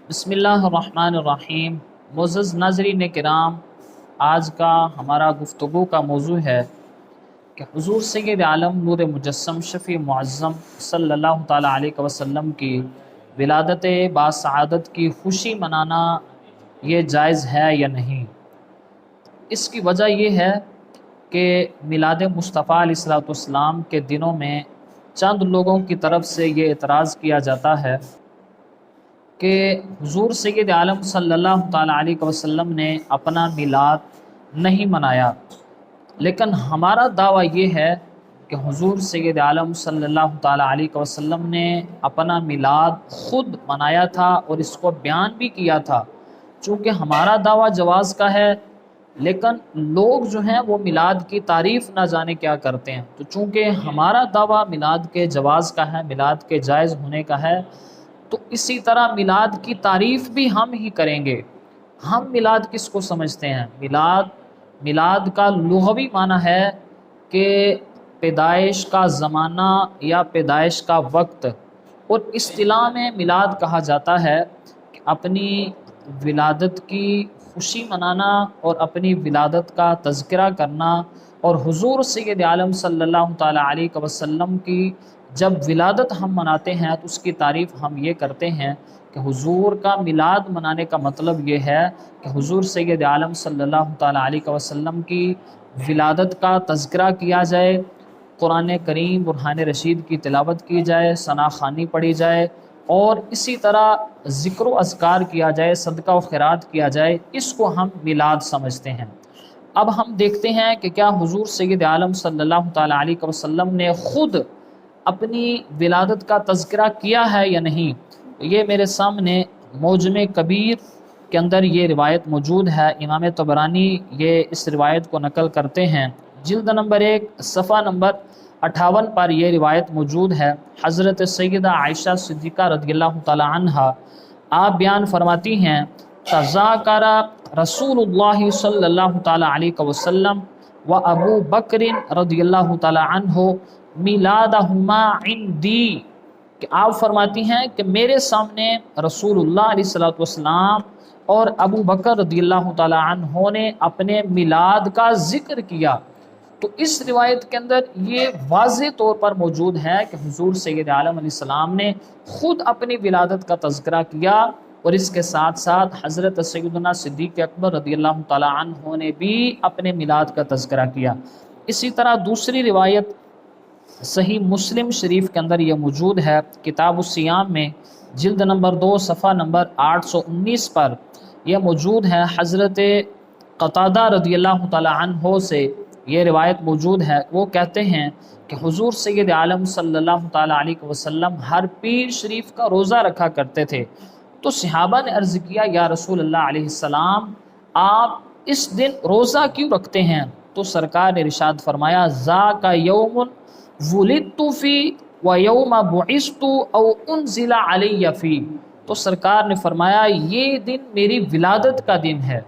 بسم اللہ الرحمن الرحیم۔ معزز ناظرین کرام، آج کا ہمارا گفتگو کا موضوع ہے کہ حضور سید عالم نور مجسم شفیع معظم صلی اللہ تعالیٰ علیہ وسلم کی ولادت باسعادت کی خوشی منانا یہ جائز ہے یا نہیں۔ اس کی وجہ یہ ہے کہ میلاد مصطفیٰ علیہ الصلوۃ والسلام کے دنوں میں چند لوگوں کی طرف سے یہ اعتراض کیا جاتا ہے کہ حضور سید عالم صلی اللہ تعالیٰ علیہ وسلم نے اپنا میلاد نہیں منایا، لیکن ہمارا دعویٰ یہ ہے کہ حضور سید عالم صلی اللہ تعالیٰ علیہ وسلم نے اپنا میلاد خود منایا تھا اور اس کو بیان بھی کیا تھا۔ چونکہ ہمارا دعویٰ جواز کا ہے، لیکن لوگ جو ہیں وہ میلاد کی تعریف نہ جانے کیا کرتے ہیں، تو چونکہ ہمارا دعویٰ میلاد کے جواز کا ہے، میلاد کے جائز ہونے کا ہے، تو اسی طرح میلاد کی تعریف بھی ہم ہی کریں گے۔ ہم میلاد کس کو سمجھتے ہیں؟ میلاد کا لغوی معنی ہے کہ پیدائش کا زمانہ یا پیدائش کا وقت، اور اصطلاح میں میلاد کہا جاتا ہے کہ اپنی ولادت کی خوشی منانا اور اپنی ولادت کا تذکرہ کرنا، اور حضور سید عالم صلی اللہ تعالیٰ علیہ وسلم کی جب ولادت ہم مناتے ہیں تو اس کی تعریف ہم یہ کرتے ہیں کہ حضور کا میلاد منانے کا مطلب یہ ہے کہ حضور سید عالم صلی اللہ تعالیٰ علیہ وسلم کی ولادت کا تذکرہ کیا جائے، قرآن کریم برہان رشید کی تلاوت کی جائے، ثنا خوانی پڑھی جائے، اور اسی طرح ذکر و اذکار کیا جائے، صدقہ و خیرات کیا جائے۔ اس کو ہم میلاد سمجھتے ہیں۔ اب ہم دیکھتے ہیں کہ کیا حضور سید عالم صلی اللہ تعالیٰ علیہ وسلم نے خود اپنی ولادت کا تذکرہ کیا ہے یا نہیں۔ یہ میرے سامنے معجم کبیر کے اندر یہ روایت موجود ہے۔ امام طبرانی یہ اس روایت کو نقل کرتے ہیں، جلد نمبر 1 صفحہ نمبر 58 پر یہ روایت موجود ہے۔ حضرت سیدہ عائشہ صدیقہ رضی اللہ تعالی عنہا آپ بیان فرماتی ہیں، تذاکر رسول اللہ صلی اللہ تعالی علیہ وسلم و ابو بکر رضی اللہ تعالی عنہ میلادہما عندی، کہ آپ فرماتی ہیں کہ میرے سامنے رسول اللہ علیہ الصلوۃ والسلام اور ابو بکر رضی اللہ تعالی عنہ نے اپنے میلاد کا ذکر کیا۔ تو اس روایت کے اندر یہ واضح طور پر موجود ہے کہ حضور سید عالم علیہ السلام نے خود اپنی ولادت کا تذکرہ کیا، اور اس کے ساتھ ساتھ حضرت سیدنا صدیق اکبر رضی اللہ تعالی عنہ نے بھی اپنے میلاد کا تذکرہ کیا۔ اسی طرح دوسری روایت صحیح مسلم شریف کے اندر یہ موجود ہے، کتاب الصیام میں جلد نمبر 2 صفحہ نمبر 819 پر یہ موجود ہے۔ حضرت قتادہ رضی اللہ تعالی عنہ سے یہ روایت موجود ہے، وہ کہتے ہیں کہ حضور سید عالم صلی اللہ تعالی علیہ وسلم ہر پیر شریف کا روزہ رکھا کرتے تھے۔ تو صحابہ نے عرض کیا، یا رسول اللہ علیہ السلام، آپ اس دن روزہ کیوں رکھتے ہیں؟ تو سرکار نے ارشاد فرمایا، ذاک یوم ولدت فی و یوم بعثت او انزل علی فی، تو سرکار نے فرمایا یہ دن میری ولادت کا دن ہے،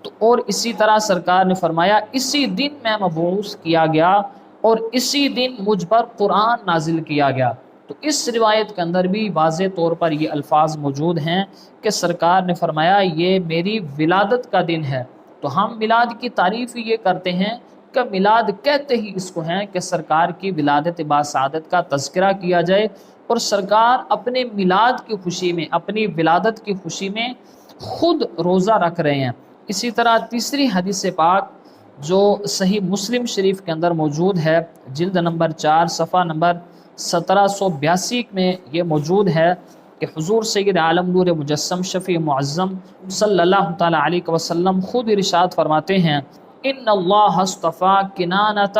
تو اور اسی طرح سرکار نے فرمایا اسی دن میں مبعوث کیا گیا اور اسی دن مجھ پر قرآن نازل کیا گیا۔ تو اس روایت کے اندر بھی واضح طور پر یہ الفاظ موجود ہیں کہ سرکار نے فرمایا یہ میری ولادت کا دن ہے۔ تو ہم میلاد کی تعریف یہ کرتے ہیں کہ میلاد کہتے ہی اس کو ہیں کہ سرکار کی ولادت باسعادت کا تذکرہ کیا جائے، اور سرکار اپنے میلاد کی خوشی میں، اپنی ولادت کی خوشی میں خود روزہ رکھ رہے ہیں۔ اسی طرح تیسری حدیث پاک جو صحیح مسلم شریف کے اندر موجود ہے، جلد نمبر 4 صفحہ نمبر 1782 میں یہ موجود ہے کہ حضور سید عالم نور مجسم شفیع معظم صلی اللہ تعالی علیہ وسلم خود ارشاد فرماتے ہیں، ان اللہ اصطفیٰ کنانۃ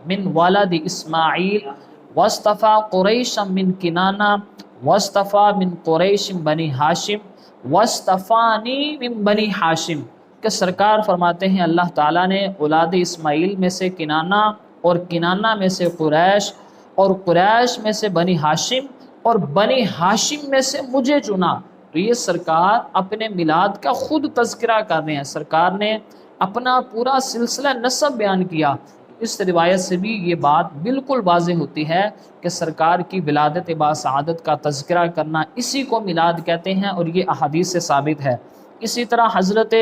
من ولد اسماعیل واصطفیٰ قریشا من کنانہ واصطفیٰ من قریش بنی ہاشم واصطفانی من بنی ہاشم، کہ سرکار فرماتے ہیں اللہ تعالیٰ نے اولاد اسماعیل میں سے کنانہ، اور کنانہ میں سے قریش، اور قریش میں سے بنی ہاشم، اور بنی ہاشم میں سے مجھے چنا۔ تو یہ سرکار اپنے میلاد کا خود تذکرہ کر رہے ہیں، سرکار نے اپنا پورا سلسلہ نسب بیان کیا۔ اس روایت سے بھی یہ بات بالکل واضح ہوتی ہے کہ سرکار کی ولادت باسعادت کا تذکرہ کرنا اسی کو میلاد کہتے ہیں، اور یہ احادیث سے ثابت ہے۔ اسی طرح حضرت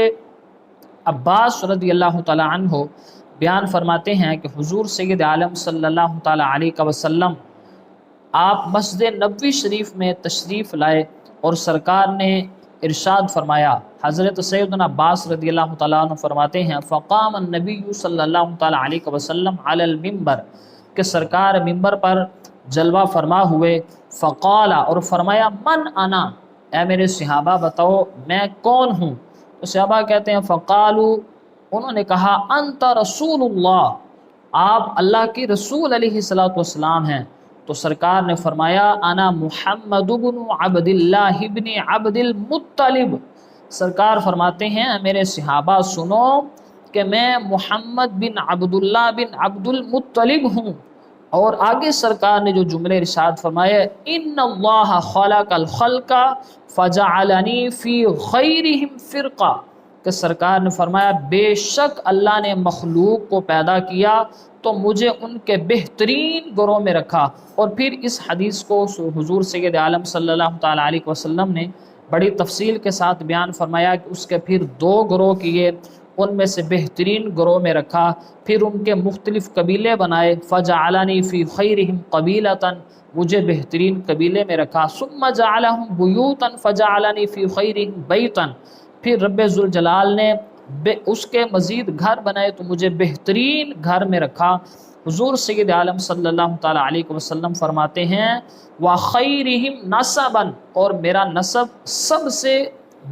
عباس رضی اللہ تعالی عنہ بیان فرماتے ہیں کہ حضور سید عالم صلی اللہ تعالی علیہ وسلم آپ مسجد نبوی شریف میں تشریف لائے اور سرکار نے ارشاد فرمایا۔ حضرت سیدنا عباس رضی اللہ تعالیٰ عنہ فرماتے ہیں فقام النبی صلی اللہ تعالیٰ علیہ وسلم علی المنبر، کہ سرکار منبر پر جلوہ فرما ہوئے، فقال، اور فرمایا من انا، اے میرے صحابہ بتاؤ میں کون ہوں؟ تو صحابہ کہتے ہیں فقالو، انہوں نے کہا انت رسول اللہ، آپ اللہ کے رسول علیہ السلام ہیں۔ تو سرکار نے فرمایا انا محمد بن عبد اللہ بن عبد المطلب، سرکار فرماتے ہیں میرے صحابہ سنو کہ میں محمد بن عبداللہ بن عبد المطلب ہوں۔ اور آگے سرکار نے جو جملے ارشاد فرمائے ان اللہ خلق الخلق فجعلنی فی خیرہم فرقہ، کہ سرکار نے فرمایا بے شک اللہ نے مخلوق کو پیدا کیا تو مجھے ان کے بہترین گروہ میں رکھا۔ اور پھر اس حدیث کو حضور سید عالم صلی اللہ تعالیٰ علیہ وسلم نے بڑی تفصیل کے ساتھ بیان فرمایا کہ اس کے پھر دو گروہ کیے، ان میں سے بہترین گروہ میں رکھا، پھر ان کے مختلف قبیلے بنائے، فجعلنی فی خیرہم قبیلۃ، مجھے بہترین قبیلے میں رکھا، ثم جعلہم بیوتا فجعلنی فی خیرہم بیتا، پھر رب ذوالجلال نے اس کے مزید گھر بنائے تو مجھے بہترین گھر میں رکھا۔ حضور سید عالم صلی اللہ تعالیٰ علیہ وسلم فرماتے ہیں وَخَيْرِهِمْ نَسَبًا، اور میرا نسب سب سے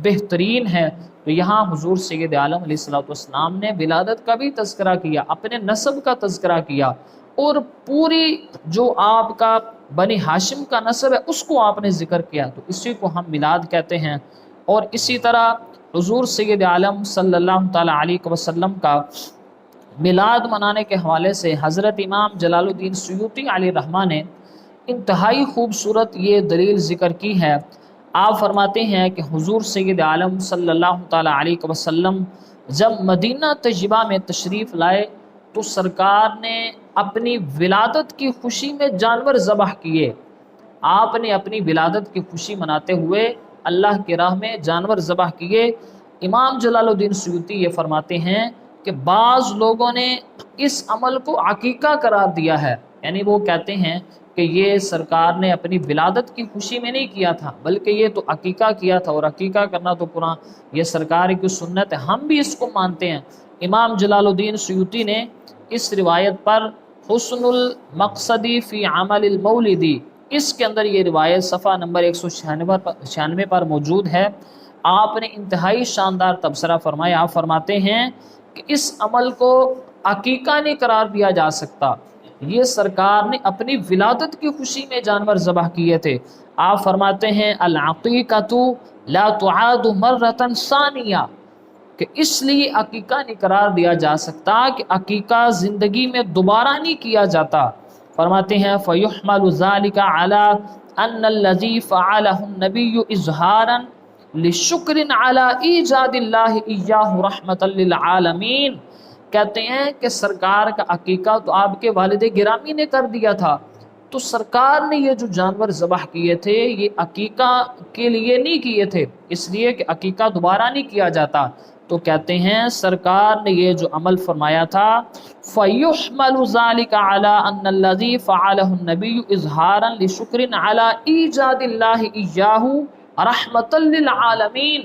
بہترین ہے۔ تو یہاں حضور سید عالم علیہ السلام نے ولادت کا بھی تذکرہ کیا، اپنے نسب کا تذکرہ کیا، اور پوری جو آپ کا بنی ہاشم کا نسب ہے اس کو آپ نے ذکر کیا، تو اسی کو ہم میلاد کہتے ہیں۔ اور اسی طرح حضور سید عالم صلی اللہ تعالیٰ علیہ وسلم کا میلاد منانے کے حوالے سے حضرت امام جلال الدین سیوطی علیہ رحمہ نے انتہائی خوبصورت یہ دلیل ذکر کی ہے۔ آپ فرماتے ہیں کہ حضور سید عالم صلی اللہ تعالیٰ علیہ وسلم جب مدینہ طیبہ میں تشریف لائے تو سرکار نے اپنی ولادت کی خوشی میں جانور ذبح کیے۔ آپ نے اپنی ولادت کی خوشی مناتے ہوئے اللہ کی راہ میں جانور ذبح کیے۔ امام جلال الدین سیوطی یہ فرماتے ہیں کہ بعض لوگوں نے اس عمل کو عقیقہ قرار دیا ہے، یعنی وہ کہتے ہیں کہ یہ سرکار نے اپنی ولادت کی خوشی میں نہیں کیا تھا بلکہ یہ تو عقیقہ کیا تھا، اور عقیقہ کرنا تو یہ سرکار کی سنت ہے، ہم بھی اس کو مانتے ہیں۔ امام جلال الدین سیوطی نے اس روایت پر حسن المقصدی فی عمل المولدی، اس کے اندر یہ روایت صفحہ نمبر 196 پر موجود ہے۔ آپ نے انتہائی شاندار تبصرہ فرمایا۔ آپ فرماتے ہیں کہ اس عمل کو عقیقہ نہیں قرار دیا جا سکتا، یہ سرکار نے اپنی ولادت کی خوشی میں جانور ذبح کیے تھے۔ آپ فرماتے ہیں العقیقۃ لا تعاد مرۃ ثانیہ، کہ اس لیے عقیقہ نہیں قرار دیا جا سکتا کہ عقیقہ زندگی میں دوبارہ نہیں کیا جاتا۔ فرماتے ہیں فَيُحْمَلُ ذَلِكَ عَلَىٰ أَنَّ الَّذِي فَعَلَهُ النَّبِيُّ إِظْهَارًا لِشُكْرٍ عَلَىٰ إِيجَادِ اللَّهِ إِيَّاهُ رَحْمَةً لِلْعَالَمِينَ، کہتے ہیں کہ سرکار کا عقیقہ تو آپ کے والد گرامی نے کر دیا تھا، تو سرکار نے یہ جو جانور ذبح کیے تھے یہ عقیقہ کے لیے نہیں کیے تھے، اس لیے کہ عقیقہ دوبارہ نہیں کیا جاتا۔ تو کہتے ہیں سرکار نے یہ جو عمل فرمایا تھا فَيُحْمَلُ ذَلِكَ عَلَىٰ أَنَّ الَّذِي فَعَلَهُ النَّبِيُّ إِظْهَارًا لِشُكْرٍ عَلَىٰ إِيجَادِ اللَّهِ إِيَّاهُ رَحْمَةً لِلْعَالَمِينَ،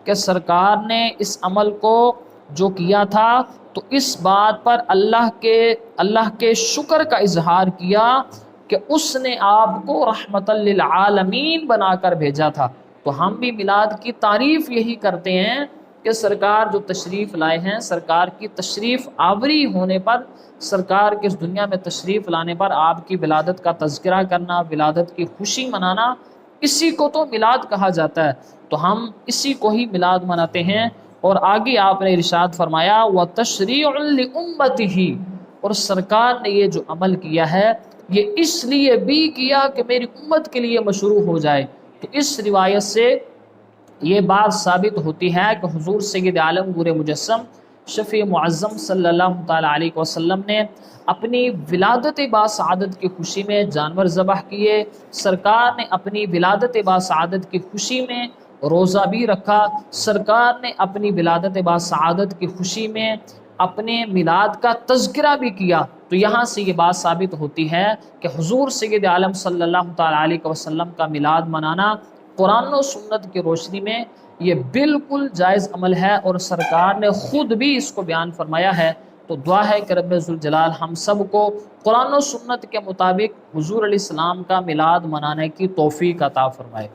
کہ سرکار نے اس عمل کو جو کیا تھا تو اس بات پر اللہ کے شکر کا اظہار کیا کہ اس نے آپ کو رحمةً للعالمین بنا کر بھیجا تھا۔ تو ہم بھی میلاد کی تعریف یہی کرتے ہیں کہ سرکار جو تشریف لائے ہیں، سرکار کی تشریف آوری ہونے پر، سرکار کے اس دنیا میں تشریف لانے پر آپ کی ولادت کا تذکرہ کرنا، ولادت کی خوشی منانا، اسی کو تو میلاد کہا جاتا ہے۔ تو ہم اسی کو ہی میلاد مناتے ہیں۔ اور آگے آپ نے ارشاد فرمایا وَتَشْرِيعٌ لِأُمَّتِهِ، اور سرکار نے یہ جو عمل کیا ہے یہ اس لیے بھی کیا کہ میری امت کے لیے مشروع ہو جائے۔ تو اس روایت سے یہ بات ثابت ہوتی ہے کہ حضور سید عالم نور مجسم شفیع معظم صلی اللہ تعالیٰ علیہ وسلم نے اپنی ولادت باسعادت کی خوشی میں جانور ذبح کیے، سرکار نے اپنی ولادت باسعادت کی خوشی میں روزہ بھی رکھا، سرکار نے اپنی ولادت باسعادت کی خوشی میں اپنے میلاد کا تذکرہ بھی کیا۔ تو یہاں سے یہ بات ثابت ہوتی ہے کہ حضور سید عالم صلی اللہ تعالیٰ علیہ وسلم کا میلاد منانا قرآن و سنت کی روشنی میں یہ بالکل جائز عمل ہے، اور سرکار نے خود بھی اس کو بیان فرمایا ہے۔ تو دعا ہے کہ رب ذوالجلال ہم سب کو قرآن و سنت کے مطابق حضور علیہ السلام کا میلاد منانے کی توفیق عطا فرمائے۔